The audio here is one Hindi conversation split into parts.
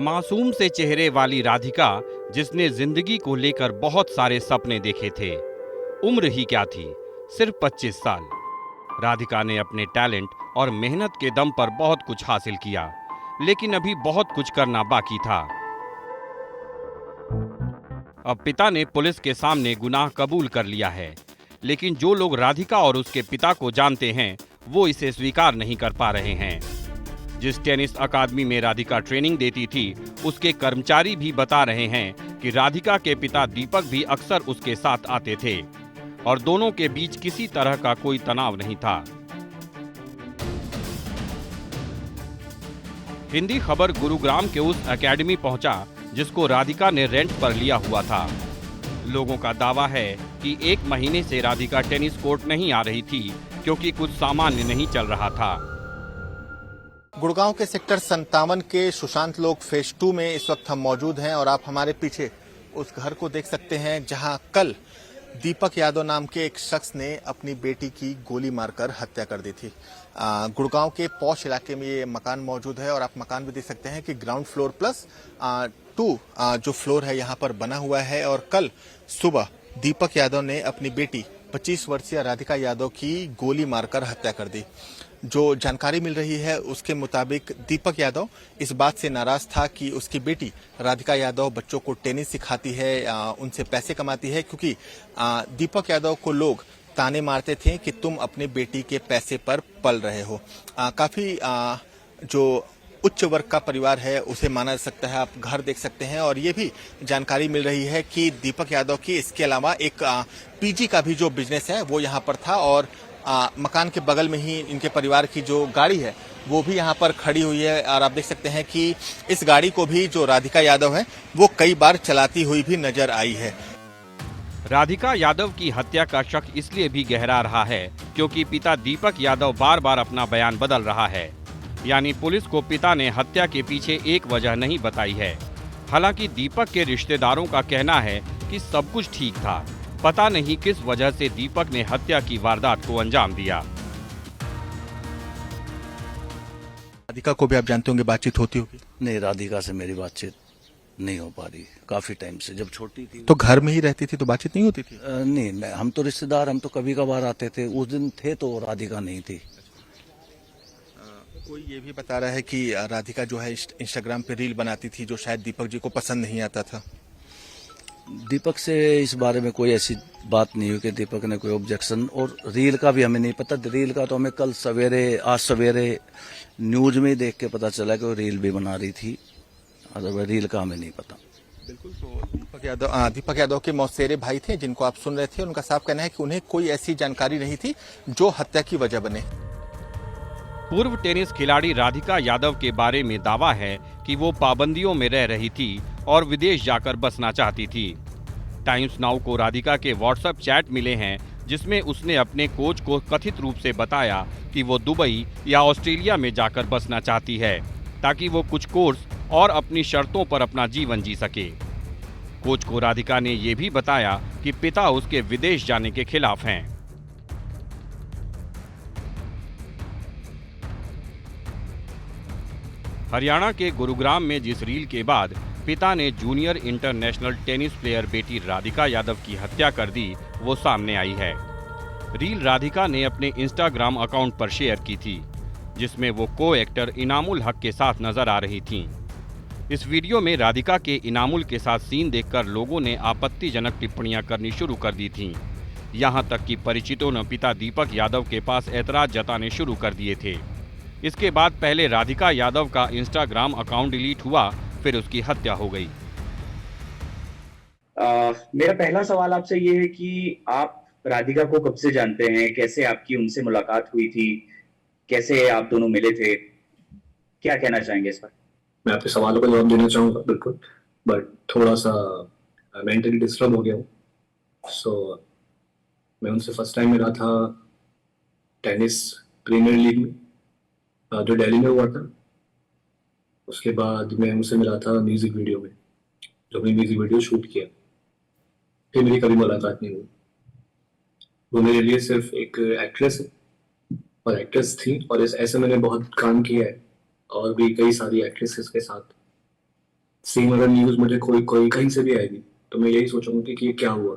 मासूम से चेहरे वाली राधिका, जिसने जिंदगी को लेकर बहुत सारे सपने देखे थे। उम्र ही क्या थी, सिर्फ 25 साल। राधिका ने अपने टैलेंट और मेहनत के दम पर बहुत कुछ हासिल किया, लेकिन अभी बहुत कुछ करना बाकी था। अब पिता ने पुलिस के सामने गुनाह कबूल कर लिया है, लेकिन जो लोग राधिका और उसके पिता को जानते हैं, वो इसे स्वीकार नहीं कर पा रहे हैं। जिस टेनिस अकादमी में राधिका ट्रेनिंग देती थी, उसके कर्मचारी भी बता रहे हैं कि राधिका के पिता दीपक भी अक्सर उसके साथ आते थे और दोनों के बीच किसी तरह का कोई तनाव नहीं था। हिंदी खबर गुरुग्राम के उस एकेडमी पहुंचा जिसको राधिका ने रेंट पर लिया हुआ था। लोगों का दावा है कि 1 महीने से राधिका टेनिस कोर्ट नहीं आ रही थी क्योंकि कुछ सामान्य नहीं चल रहा था। गुड़गांव के सेक्टर 57 के सुशांत लोक फेज 2 में इस वक्त हम मौजूद हैं और आप हमारे पीछे उस घर को देख सकते हैं जहां कल दीपक यादव नाम के एक शख्स ने अपनी बेटी की गोली मारकर हत्या कर दी थी। गुड़गांव के पौष इलाके में ये मकान मौजूद है और आप मकान भी देख सकते हैं कि ग्राउंड फ्लोर प्लस 2 जो फ्लोर है यहाँ पर बना हुआ है। और कल सुबह दीपक यादव ने अपनी बेटी 25 वर्षीय राधिका यादव की गोली मारकर हत्या कर दी। जो जानकारी मिल रही है उसके मुताबिक दीपक यादव इस बात से नाराज था कि उसकी बेटी राधिका यादव बच्चों को टेनिस सिखाती है, उनसे पैसे कमाती है, क्योंकि दीपक यादव को लोग ताने मारते थे कि तुम अपने बेटी के पैसे पर पल रहे हो। काफी जो उच्च वर्ग का परिवार है उसे माना जा सकता है। आप घर देख सकते हैं और ये भी जानकारी मिल रही है कि दीपक यादव की इसके अलावा एक पीजी का भी जो बिजनेस है वो यहाँ पर था और मकान के बगल में ही इनके परिवार की जो गाड़ी है वो भी यहाँ पर खड़ी हुई है। और आप देख सकते हैं कि इस गाड़ी को भी जो राधिका यादव है वो कई बार चलाती हुई भी नजर आई है। राधिका यादव की हत्या का शक इसलिए भी गहरा रहा है क्योंकि पिता दीपक यादव बार बार अपना बयान बदल रहा है। यानी पुलिस को पिता ने हत्या के पीछे एक वजह नहीं बताई है। हालांकि दीपक के रिश्तेदारों का कहना है कि सब कुछ ठीक था, पता नहीं किस वजह से दीपक ने हत्या की वारदात को अंजाम दिया। राधिका को भी आप जानते होंगे, बातचीत होती होगी? नहीं, राधिका से मेरी बातचीत नहीं हो पा रही काफी टाइम से। जब छोटी थी तो घर में ही रहती थी तो बातचीत नहीं होती थी? नहीं, हम तो रिश्तेदार, हम तो कभी कभार आते थे। उस दिन थे तो राधिका नहीं थी। कोई ये भी बता रहा है कि राधिका जो है इंस्टाग्राम पे रील बनाती थी जो शायद दीपक जी को पसंद नहीं आता था। दीपक से इस बारे में कोई ऐसी बात नहीं हुई कि दीपक ने कोई ऑब्जेक्शन। और रील का भी हमें नहीं पता। रील का तो हमें आज सवेरे न्यूज में देख के पता चला कि वो रील भी बना रही थी। अदरवाइज रील का हमें नहीं पता। बिल्कुल। तो दीपक यादव के मौसेरे भाई थे जिनको आप सुन रहे थे, उनका साफ कहना है कि उन्हें कोई ऐसी जानकारी नहीं थी जो हत्या की वजह बने। पूर्व टेनिस खिलाड़ी राधिका यादव के बारे में दावा है कि वो पाबंदियों में रह रही थी और विदेश जाकर बसना चाहती थी। टाइम्स नाउ को राधिका के व्हाट्सएप चैट मिले हैं जिसमें उसने अपने कोच को कथित रूप से बताया कि वो दुबई या ऑस्ट्रेलिया में जाकर बसना चाहती है ताकि वो कुछ कोर्स और अपनी शर्तों पर अपना जीवन जी सके। कोच को राधिका ने ये भी बताया कि पिता उसके विदेश जाने के खिलाफ हैं। हरियाणा के गुरुग्राम में जिस रील के बाद पिता ने जूनियर इंटरनेशनल टेनिस प्लेयर बेटी राधिका यादव की हत्या कर दी, वो सामने आई है। रील राधिका ने अपने इंस्टाग्राम अकाउंट पर शेयर की थी, जिसमें वो को एक्टर इनामुल हक के साथ नजर आ रही थीं। इस वीडियो में राधिका के इनामुल के साथ सीन देखकर लोगों ने आपत्तिजनक टिप्पणियां करनी शुरू कर दी थीं। यहां तक कि परिचितों ने पिता दीपक यादव के पास ऐतराज जताने शुरू कर दिए थे। इसके बाद पहले राधिका यादव का इंस्टाग्राम अकाउंट डिलीट हुआ, फिर उसकी हत्या हो गई। मेरा पहला सवाल आपसे ये है कि आप राधिका को कब से जानते हैं? कैसे आपकी उनसे मुलाकात हुई थी? कैसे आप दोनों मिले थे? क्या कहना चाहेंगे इस पर? मैं आपके सवालों का जवाब देना चाहूंगा, बिल्कुल, बट थोड़ा सा मेंटली डिस्टर्ब हो गया हूँ। मैं उनसे फर्स्ट टाइम मिला था टेनिस प्रीमियर लीग में जो दिल्ली में हुआ था। उसके बाद मैं उनसे मिला था म्यूजिक वीडियो में, जो मैंने म्यूजिक वीडियो शूट किया। फिर मेरी कभी मुलाकात नहीं हुई। वो मेरे लिए सिर्फ एक एक्ट्रेस है और एक्ट्रेस थी, और ऐसे मैंने बहुत काम किया है और भी कई सारी एक्ट्रेसेस के साथ। सेम अगर न्यूज मुझे कोई कहीं से भी आएगी तो मैं यही सोचूंगा कि ये क्या हुआ,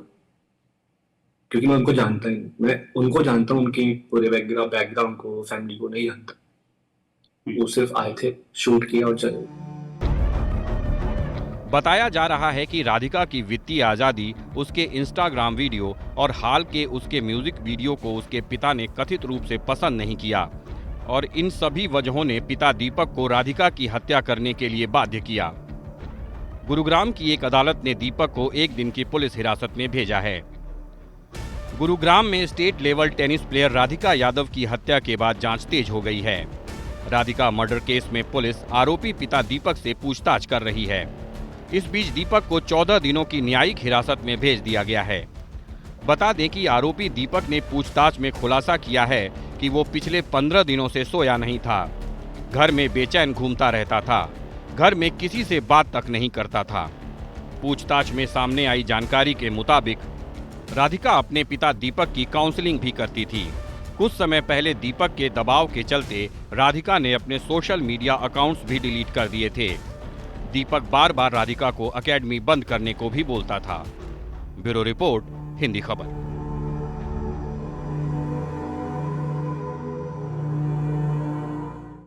क्योंकि मैं उनको जानता ही नहीं। मैं उनको जानता हूँ, उनकी पूरे बैकग्राउंड को, फैमिली को नहीं जानता। वो सिर्फ आए थे, शूट किया और चले गए। बताया जा रहा है कि राधिका की वित्तीय आजादी, उसके इंस्टाग्राम वीडियो और हाल के उसके म्यूजिक वीडियो को उसके पिता ने कथित रूप से पसंद नहीं किया और इन सभी वजहों ने पिता दीपक को राधिका की हत्या करने के लिए बाध्य किया। गुरुग्राम की एक अदालत ने दीपक को 1 दिन की पुलिस हिरासत में भेजा है। गुरुग्राम में state level tennis player Radhika Yadav की हत्या के बाद जांच तेज हो गई है। राधिका मर्डर केस में पुलिस आरोपी पिता दीपक से पूछताछ कर रही है। इस बीच दीपक को 14 दिनों की न्यायिक हिरासत में भेज दिया गया है। बता दें कि आरोपी दीपक ने पूछताछ में खुलासा किया है कि वो पिछले 15 दिनों से सोया नहीं था, घर में बेचैन घूमता रहता था, घर में किसी से बात तक नहीं करता था। पूछताछ में सामने आई जानकारी के मुताबिक राधिका अपने पिता दीपक की काउंसलिंग भी करती थी। कुछ समय पहले दीपक के दबाव के चलते राधिका ने अपने सोशल मीडिया अकाउंट्स भी डिलीट कर दिए थे। दीपक बार बार राधिका को एकेडमी बंद करने को भी बोलता था। ब्यूरो रिपोर्ट, हिंदी खबर।